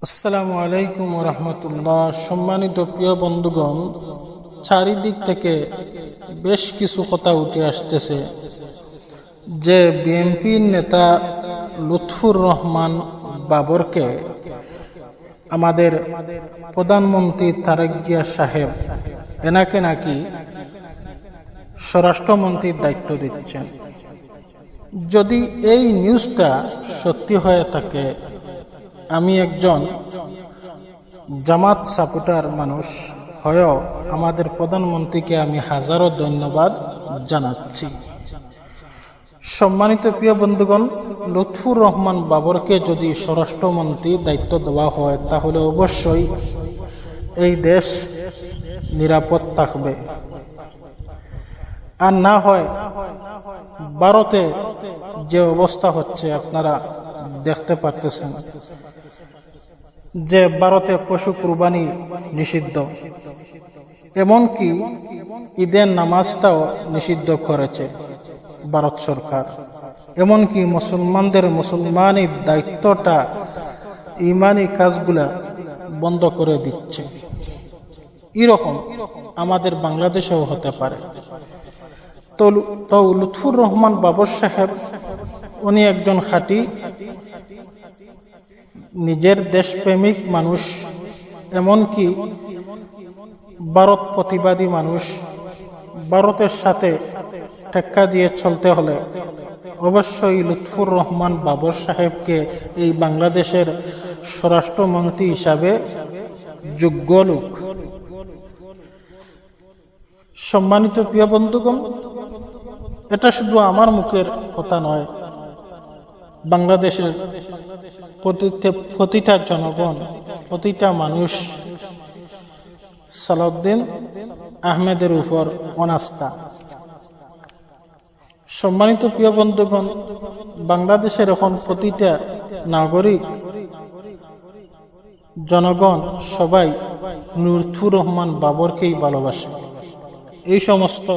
আসসালামু আলাইকুম ওয়া রাহমাতুল্লাহ। সম্মানিত প্রিয় বন্ধুগণ, চারিদিক থেকে বেশ কিছু কথা উঠে আসতেছে যে বিএনপির নেতা লুৎফুর রহমান বাবরকে আমাদের প্রধানমন্ত্রী তারেক জিয়া সাহেব এনাকে নাকি স্বরাষ্ট্রমন্ত্রীর দায়িত্ব দিচ্ছেন। যদি এই নিউজটা সত্যি হয়ে থাকে, আমি একজন জামাত সাপোর্টার মানুষ হয়েও আমাদের প্রধানমন্ত্রীকে আমি হাজারো ধন্যবাদ জানাচ্ছি। সম্মানিত প্রিয় বন্ধুগণ, লুৎফুর রহমান বাবরকে যদি স্বরাষ্ট্রমন্ত্রীর দায়িত্ব দেওয়া হয় তাহলে অবশ্যই এই দেশ নিরাপদ থাকবে। আর না হয় ভারতে যে অবস্থা হচ্ছে আপনারা দেখতে পারতেছেন যে ভারতে পশু কুরবানি নিষিদ্ধ, এমনকি ঈদের নামাজটাও নিষিদ্ধ করেছে ভারত সরকার। এমনকি মুসলমানের দায়িত্বটা ইমানি কাজগুলা বন্ধ করে দিচ্ছে। এরকম আমাদের বাংলাদেশেও হতে পারে। তো লুৎফুর রহমান বাবর সাহেব উনি একজন খাঁটি নিজের দেশপ্রেমিক মানুষ, এমনকি ভারত প্রতিবাদী মানুষ। ভারতের সাথে টেক্কা দিয়ে চলতে হলে অবশ্যই লুৎফুর রহমান বাবর সাহেবকে এই বাংলাদেশের স্বরাষ্ট্রমন্ত্রী হিসাবে যোগ্য লোক। সম্মানিত প্রিয় বন্ধুগণ, এটা শুধু আমার মুখের কথা নয়, বাংলাদেশের প্রতিটা জনগণ, প্রতিটা মানুষ সালাউদ্দিন আহমেদের উপর অনাস্থা। সম্মানিত প্রিয় বন্ধুগণ, বাংলাদেশের এখন প্রতিটা নাগরিক জনগণ সবাই লুৎফুর রহমান বাবরকেই ভালোবাসে। এই সমস্ত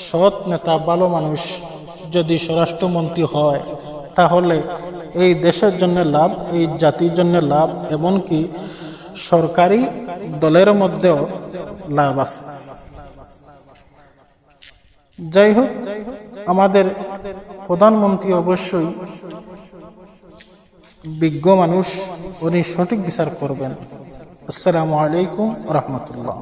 সৎ নেতা, ভালো মানুষ যদি স্বরাষ্ট্রমন্ত্রী হয় তাহলে এই দেশের জন্য লাভ, এই জাতির জন্য লাভ, এমনকি সরকারি দলের মধ্যেও লাভ আছে। যাই হোক, আমাদের প্রধানমন্ত্রী অবশ্যই বিজ্ঞ মানুষ, উনি সঠিক বিচার করবেন। আসসালামু আলাইকুম ওয়া রাহমাতুল্লাহ।